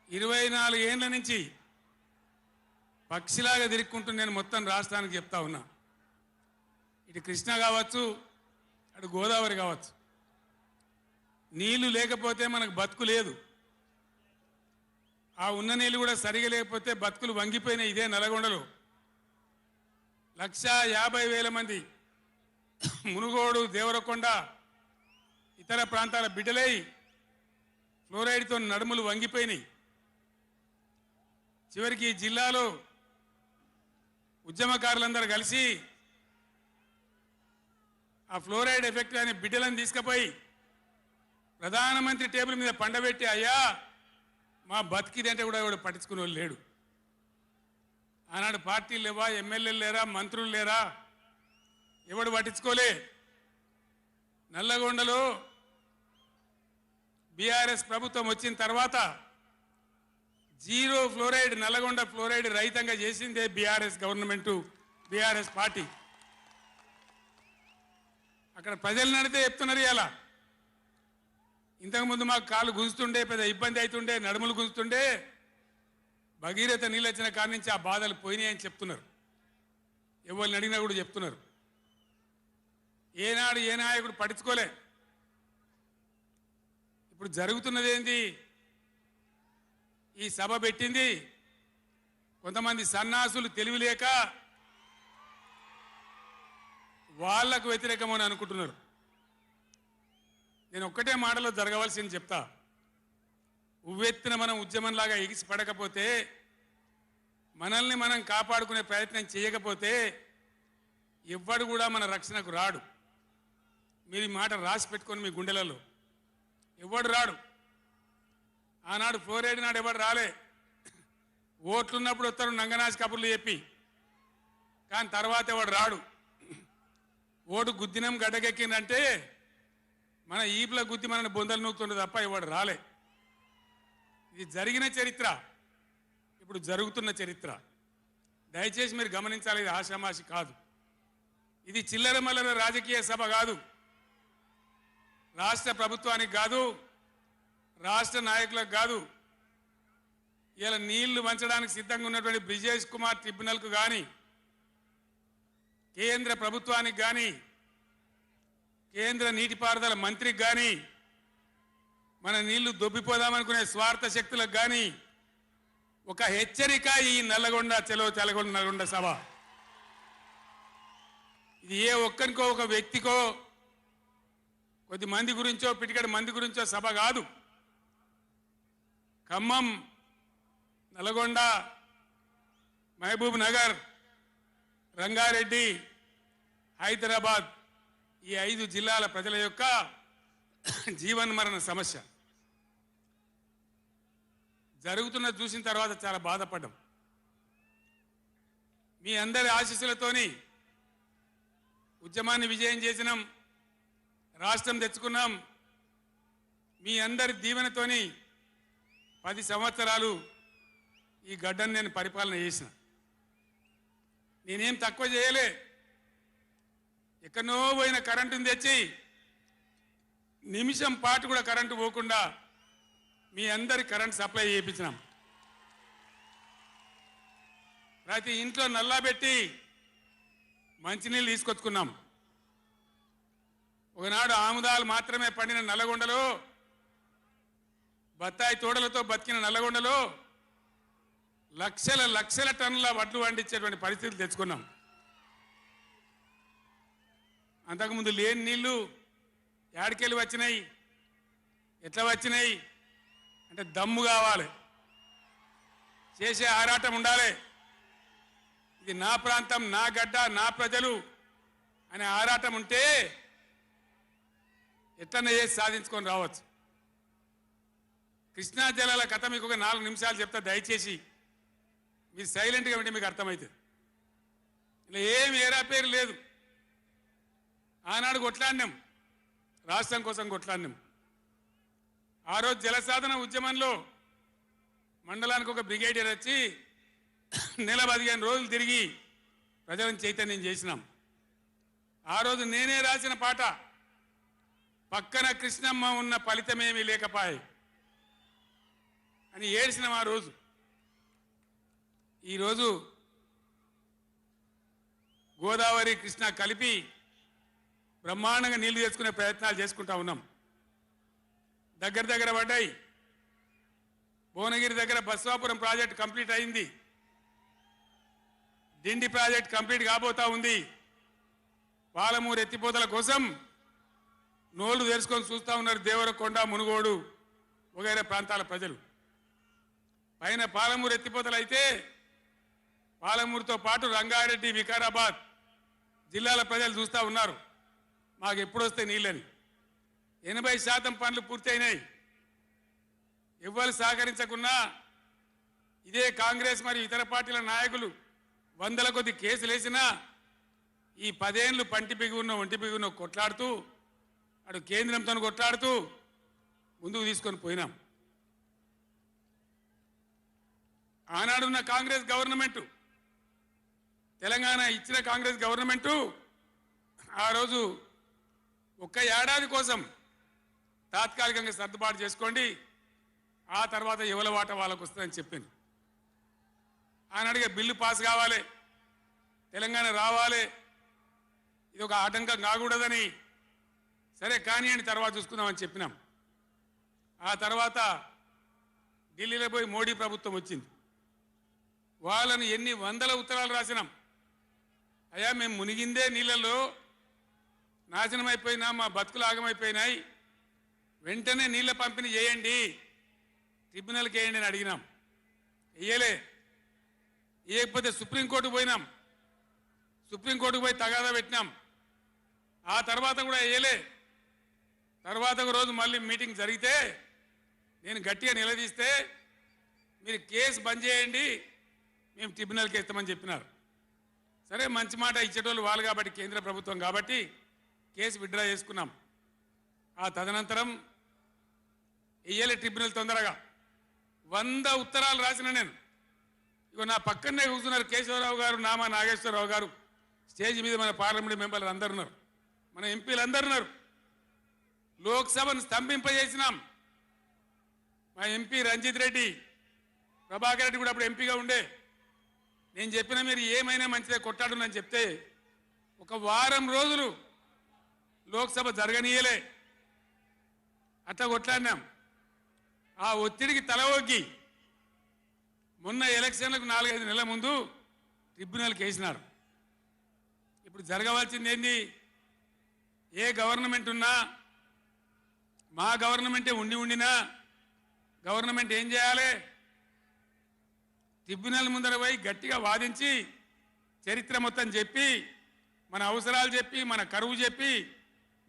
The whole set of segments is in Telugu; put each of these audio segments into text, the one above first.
24 ఏళ్ల నుంచి పక్షిలాగా తిరుక్కుంటూ నేను మొత్తం రాష్ట్రానికి చెప్తా ఉన్నా. ఇటు కృష్ణ కావచ్చు, అటు గోదావరి కావచ్చు, నీళ్లు లేకపోతే మనకు బతుకు లేదు. ఆ ఉన్న నీళ్లు కూడా సరిగా లేకపోతే బతుకులు వంగిపోయినాయి. ఇదే నల్గొండలో 1,50,000 మంది మునుగోడు, దేవరకొండ, ఇతర ప్రాంతాల బిడ్డలై ఫ్లోరైడ్తో నడుములు వంగిపోయినాయి. చివరికి ఈ జిల్లాలో ఉద్యమకారులందరూ కలిసి ఆ ఫ్లోరైడ్ ఎఫెక్ట్ అనే బిడ్డలను తీసుకుపోయి ప్రధానమంత్రి టేబుల్ మీద పండబెట్టి, అయ్యా మా బతికిదంటే కూడా ఎవడు పట్టించుకునే వాళ్ళు లేడు. ఆనాడు పార్టీలు లేవా, ఎమ్మెల్యేలు లేరా, మంత్రులు లేరా, ఎవడు పట్టించుకోలే. నల్లగొండలో బీఆర్ఎస్ ప్రభుత్వం వచ్చిన తర్వాత జీరో ఫ్లోరైడ్ నల్లగొండ ఫ్లోరైడ్ రహితంగా చేసిందే బీఆర్ఎస్ గవర్నమెంటు, బీఆర్ఎస్ పార్టీ. అక్కడ ప్రజలు నడితే చెప్తున్నారు. ఇలా ఇంతకుముందు మాకు కాళ్ళు గుంజుతుండే, పెద్ద ఇబ్బంది అవుతుండే, నడుములు గుంజుతుండే, భగీరథ నీళ్ళు వచ్చిన కాడి నుంచి ఆ బాధలు పోయినాయని చెప్తున్నారు. ఎవరిని అడిగినా కూడా చెప్తున్నారు. ఏనాడు ఏ నాయకుడు పట్టించుకోలే. ఇప్పుడు జరుగుతున్నది ఏంది? ఈ సభ పెట్టింది కొంతమంది సన్నాసులు తెలివిలేక వాళ్లకు వ్యతిరేకమని అనుకుంటున్నారు. నేను ఒక్కటే మాటలో జరగవలసింది చెప్తా. ఉవ్వెత్తున మనం ఉద్యమంలాగా ఎగిసి పడకపోతే, మనల్ని మనం కాపాడుకునే ప్రయత్నం చేయకపోతే ఎవ్వడు కూడా మన రక్షణకు రాడు. మీరు ఈ మాట రాసి పెట్టుకొని మీ గుండెలలో. ఎవడు రాడు. ఆనాడు ఫ్లోరైడ్ నాడు ఎవడు రాలే. ఓట్లున్నప్పుడు వస్తారు నంగనాసి కబుర్లు చెప్పి, కానీ తర్వాత ఎవడు రాడు. ఓటు గుద్దినం గడ్డకెక్కిందంటే మన ఈపుల గుద్ది మనని బొందలు నూకుతుండే తప్ప ఎవడు రాలే. ఇది జరిగిన చరిత్ర, ఇప్పుడు జరుగుతున్న చరిత్ర. దయచేసి మీరు గమనించాలి. ఇది ఆషామాషి కాదు. ఇది చిల్లర మల్లర రాజకీయ సభ కాదు. రాష్ట్ర ప్రభుత్వానికి కాదు, రాష్ట్ర నాయకులకు కాదు. ఇలా నీళ్లు వంచడానికి సిద్ధంగా ఉన్నటువంటి బ్రిజేష్ కుమార్ ట్రిబ్యునల్కు కానీ, కేంద్ర ప్రభుత్వానికి కానీ, కేంద్ర నీటిపారుదల మంత్రికి కానీ, మన నీళ్లు దొబ్బిపోదామనుకునే స్వార్థ శక్తులకు కానీ ఒక హెచ్చరిక ఈ నల్లగొండ చలో తెలగొండ నల్గొండ సభ. ఇది ఏ ఒక్కరికో ఒక వ్యక్తికో కొద్ది మంది గురించో పిటికడి మంది గురించో సభ కాదు. ఖమ్మం, నల్గొండ, మహబూబ్ నగర్, రంగారెడ్డి, హైదరాబాద్ ఈ 5 జిల్లాల ప్రజల యొక్క జీవన్మరణ సమస్య జరుగుతున్న చూసిన తర్వాత చాలా బాధపడ్డాం. మీ అందరి ఆశీస్సులతోని ఉద్యమాన్ని విజయం చేసినాం, రాష్ట్రం తెచ్చుకున్నాం. మీ అందరి దీవెనతోని 10 సంవత్సరాలు ఈ గడ్డను నేను పరిపాలన చేసిన. నేనేం తక్కువ చేయలే. ఎక్కడో పోయిన కరెంటుని తెచ్చి నిమిషం పాటు కూడా కరెంటు పోకుండా మీ అందరి కరెంట్ సప్లై చేయించినాం. ప్రతి ఇంట్లో నల్లా పెట్టి మంచినీళ్ళు తీసుకొచ్చుకున్నాం. ఒకనాడు ఆముదాలు మాత్రమే పండిన నల్లగొండలో, బత్తాయి తోడలతో బతికిన నల్లగొండలో లక్షల లక్షల టన్నుల వడ్లు పండించేటువంటి పరిస్థితులు తెచ్చుకున్నాం. అంతకుముందు లేని నీళ్లు యాడికెళ్ళి వచ్చినాయి, ఎట్లా వచ్చినాయి అంటే దమ్ము కావాలి, చేసే ఆరాటం ఉండాలి. ఇది నా ప్రాంతం, నా గడ్డ, నా ప్రజలు అనే ఆరాటం ఉంటే ఎట్లనే చేసి సాధించుకొని రావచ్చు. కృష్ణా జలాల కథ మీకు ఒక 4 నిమిషాలు చెప్తా. దయచేసి మీరు సైలెంట్గా ఉంటే మీకు అర్థమవుతుంది. ఇలా ఏం ఏరా పేరు లేదు. ఆనాడు కొట్లాడినాం, రాష్ట్రం కోసం కొట్లాడినాం. ఆ రోజు జలసాధన ఉద్యమంలో మండలానికి ఒక బ్రిగేడియర్ వచ్చి నెల 15 రోజులు తిరిగి ప్రజలను చైతన్యం చేసినాం. ఆ రోజు నేనే రాసిన పాట, పక్కన కృష్ణమ్మ ఉన్న ఫలితమేమీ లేకపాయే అని ఏడ్చినాం ఆ రోజు. ఈరోజు గోదావరి కృష్ణ కలిపి బ్రహ్మాండంగా నీళ్లు తెచ్చుకునే ప్రయత్నాలు చేసుకుంటా ఉన్నాం. దగ్గర పడ్డాయి. భువనగిరి దగ్గర బస్వాపురం ప్రాజెక్ట్ కంప్లీట్ అయింది. డిండి ప్రాజెక్ట్ కంప్లీట్ కాబోతా ఉంది. పాలమూరు ఎత్తిపోతల కోసం నోళ్లు తెరుచుకొని చూస్తూ ఉన్నారు దేవరకొండ, మునుగోడు వగైరా ప్రాంతాల ప్రజలు. పైన పాలమూరు ఎత్తిపోతలు అయితే పాలమూరుతో పాటు రంగారెడ్డి, వికారాబాద్ జిల్లాల ప్రజలు చూస్తూ ఉన్నారు మాకు ఎప్పుడు వస్తే నీళ్ళని. 80% పనులు పూర్తయినాయి. ఎవ్వరు సహకరించకున్నా ఇదే కాంగ్రెస్ మరియు ఇతర పార్టీల నాయకులు వందల కొద్ది కేసులు వేసినా ఈ 10 ఏళ్ళు పంటి బిగున్న ఒంటి బిగున్న కొట్లాడుతూ అటు కేంద్రంతో కొట్లాడుతూ ముందుకు తీసుకొని పోయినాం. ఆనాడున్న కాంగ్రెస్ గవర్నమెంటు, తెలంగాణ ఇచ్చిన కాంగ్రెస్ గవర్నమెంటు ఆ రోజు ఒక్క ఏడాది కోసం తాత్కాలికంగా సర్దుబాటు చేసుకోండి, ఆ తర్వాత ఎవల వాట వాళ్ళకు వస్తుందని చెప్పింది. ఆనాడుగా బిల్లు పాస్ కావాలి, తెలంగాణ రావాలి, ఇది ఒక ఆటంకం కాకూడదని సరే కానివ్వండి తర్వాత చూసుకుందామని చెప్పినాం. ఆ తర్వాత ఢిల్లీలో పోయి మోడీ ప్రభుత్వం వచ్చింది. వాళ్ళని ఎన్ని వందల ఉత్తరాలు రాసినాం. అయ్యా మేము మునిగిందే నీళ్ళల్లో నాశనం అయిపోయినా, మా బతుకులు ఆగమైపోయినాయి, వెంటనే నీళ్ళ పంపిణీ చేయండి, ట్రిబ్యునల్కి వేయండి అని అడిగినాం. వేయలే. వేయకపోతే సుప్రీంకోర్టుకు పోయినాం. సుప్రీంకోర్టుకు పోయి తగాదా పెట్టినాం. ఆ తర్వాత కూడా వేయలే. తర్వాత ఒక రోజు మళ్ళీ మీటింగ్ జరిగితే నేను గట్టిగా నిలదీస్తే మీరు కేసు బంద్ చేయండి, మేము ట్రిబ్యునల్కి ఇస్తామని చెప్పినారు. సరే మంచి మాట ఇచ్చేటోళ్ళు వాళ్ళు కాబట్టి, కేంద్ర ప్రభుత్వం కాబట్టి కేసు విత్డ్రా చేసుకున్నాం. ఆ తదనంతరం వేయలే ట్రిబ్యునల్ తొందరగా. 100 ఉత్తరాలు రాసిన నేను. ఇగో నా పక్కనే కూర్చున్నారు కేశవరావు గారు, నామా నాగేశ్వరరావు గారు, స్టేజ్ మీద మన పార్లమెంట్ మెంబర్లు అందరు ఉన్నారు, మన ఎంపీలు అందరు ఉన్నారు. లోక్సభను స్తంభింపజేసినాం. మా ఎంపీ రంజిత్ రెడ్డి, ప్రభాకర్ రెడ్డి కూడా అప్పుడు ఎంపీగా ఉండే. నేను చెప్పిన మీరు ఏమైనా మంచిదే కొట్టాడునని చెప్తే ఒక వారం రోజులు లోక్సభ జరగనీయలే. అట్లా కొట్లాడినాం. ఆ ఒత్తిడికి తల ఒగ్గి మొన్న ఎలక్షన్లకు 4-5 నెలల ముందు ట్రిబ్యునల్కి వేసినారు. ఇప్పుడు జరగవలసింది ఏంది? ఏ గవర్నమెంట్ ఉన్నా, మా గవర్నమెంటే ఉండినా గవర్నమెంట్ ఏం చేయాలి? ట్రిబ్యునల్ ముందర పోయి గట్టిగా వాదించి చరిత్ర మొత్తం చెప్పి, మన అవసరాలు చెప్పి, మన కరువు చెప్పి,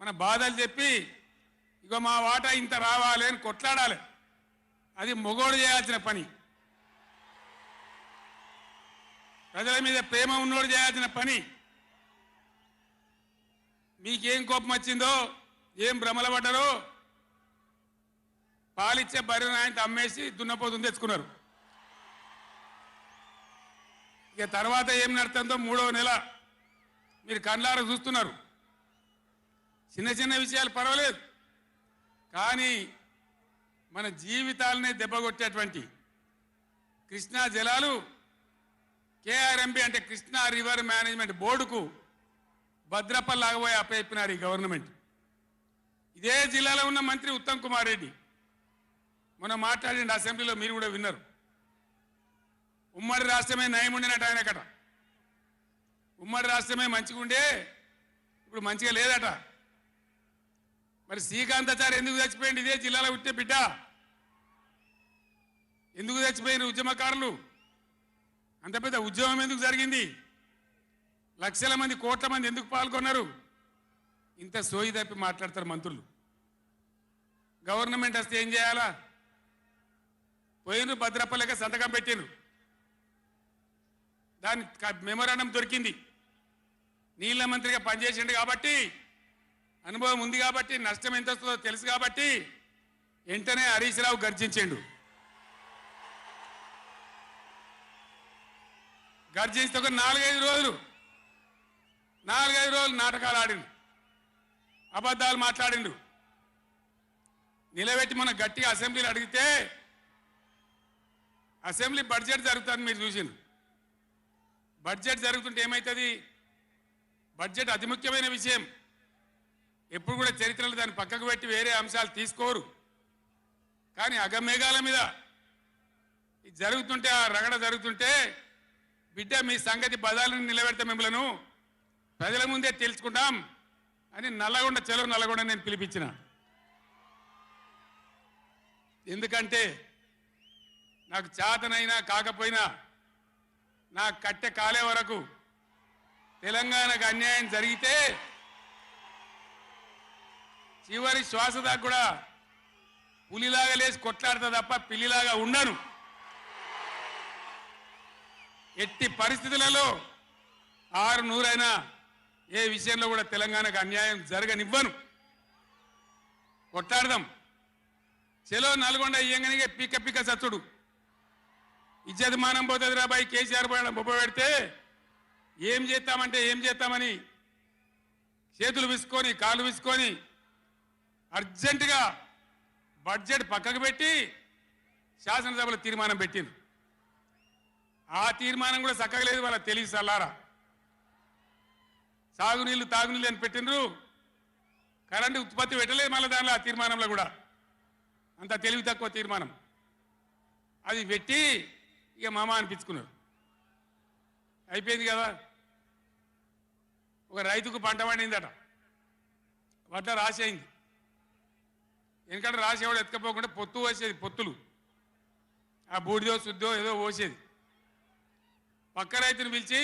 మన బాధలు చెప్పి, ఇక మా వాటా ఇంత రావాలి అని కొట్లాడాలి. అది మొగోడు చేయాల్సిన పని, ప్రజల మీద ప్రేమ ఉన్నోడు చేయాల్సిన పని. మీకేం కోపం వచ్చిందో, ఏం భ్రమల పడ్డారో, పాలిచ్చే బర్రెను ఆయన అమ్మేసి దున్నపోతుంది తెచ్చుకున్నారు. ఇక తర్వాత ఏం నడుతుందో 3వ నెల మీరు కళ్ళారా చూస్తున్నారు. చిన్న చిన్న విషయాలు పర్వాలేదు, కానీ మన జీవితాలనే దెబ్బకొట్టేటువంటి కృష్ణా జలాలు కేఆర్ఎంబి అంటే కృష్ణా రివర్ మేనేజ్మెంట్ బోర్డుకు భద్రపల్లాగబోయి అప్పచెప్పినారు ఈ గవర్నమెంట్. ఇదే జిల్లాలో ఉన్న మంత్రి ఉత్తమ్ కుమార్ రెడ్డి మొన్న మాట్లాడింది అసెంబ్లీలో, మీరు కూడా విన్నారు. ఉమ్మడి రాష్ట్రమే నయం ఉండినట్టు ఆయనకట. ఉమ్మడి రాష్ట్రమే మంచిగా ఉండే, ఇప్పుడు మంచిగా లేదట. మరి శ్రీకాంతాచారి ఎందుకు చచ్చిపోయింది? ఇదే జిల్లాలో పుట్టే బిడ్డ. ఎందుకు చచ్చిపోయిన ఉద్యమకారులు? అంత పెద్ద ఉద్యమం ఎందుకు జరిగింది? లక్షల మంది, కోట్ల మంది ఎందుకు పాల్గొన్నారు? ఇంత సోయి తప్పి మాట్లాడతారు మంత్రులు. గవర్నమెంట్ వస్తే ఏం చేయాలా? పోయిన భద్రపల్లెక సంతకం పెట్టిండ్రు, దాని మెమోరాండం దొరికింది. నీళ్ల మంత్రిగా పనిచేసిండు కాబట్టి, అనుభవం ఉంది కాబట్టి, నష్టం ఎంత వస్తుందో తెలుసు కాబట్టి వెంటనే హరీష్ రావు గర్జించిండు. గర్జిస్తే ఒక 4-5 రోజులు నాటకాలు ఆడిండు, అబద్ధాలు మాట్లాడిండు. నిలబెట్టి మన గట్టిగా అసెంబ్లీలో అడిగితే అసెంబ్లీ బడ్జెట్ జరుగుతుంది మీరు చూసిండ్రు. బడ్జెట్ జరుగుతుంటే ఏమవుతుంది? బడ్జెట్ అతి ముఖ్యమైన విషయం. ఎప్పుడు కూడా చరిత్రలో దాన్ని పక్కకు పెట్టి వేరే అంశాలు తీసుకోరు. కానీ అగమేఘాల మీద ఇది జరుగుతుంటే, ఆ రగడ జరుగుతుంటే, బిడ్డ మీ సంగతి బదాలను నిలబెడతా, మిమ్మలను ప్రజల ముందే తెలుసుకుంటాం అని నల్లగొండ, చెలో నల్లగొండ నేను పిలిపించిన. ఎందుకంటే నాకు చేతనైనా కాకపోయినా నా కట్టె కాలే వరకు తెలంగాణకు అన్యాయం జరిగితే చివరి శ్వాస దాకా కూడా పులిలాగా లేచి కొట్లాడతా తప్ప పిల్లిలాగా ఉండను. ఎట్టి పరిస్థితులలో 600 ఏ విషయంలో కూడా తెలంగాణకు అన్యాయం జరగనివ్వను. కొట్లాడదాం. చెలో నల్గొండ ఇయ్యంగానే పిక్క పిక్క సచ్చుడు ఇజ్జత్ మానం పోతుంది రాబాయి. కేసీఆర్ బొబ్బ పెడితే ఏం చేస్తామంటే ఏం చేస్తామని చేతులు విసుకొని కాళ్ళు విసుకొని అర్జెంటుగా బడ్జెట్ పక్కకు పెట్టి శాసనసభలో తీర్మానం పెట్టింది. ఆ తీర్మానం కూడా చక్కగా లేదు. వాళ్ళ తెలివి సల్లారా. సాగునీళ్ళు తాగునీళ్ళు అని పెట్టినరు, కరెంటు ఉత్పత్తి పెట్టలేదు. మళ్ళీ దానిలో ఆ తీర్మానంలో కూడా అంత తెలివి తక్కువ తీర్మానం. అది పెట్టి ఇక మామ అనిపించుకున్నారు. అయిపోయింది కదా. ఒక రైతుకు పంట పండిందట, వడ్ల రాసి అయింది. ఎందుకంటే రాసి ఎవడు ఎత్తుకపోకుండా పొత్తు పోసేది, పొత్తులు ఆ బూడిదో శుద్ధో ఏదో పోసేది. పక్క రైతుని పిలిచి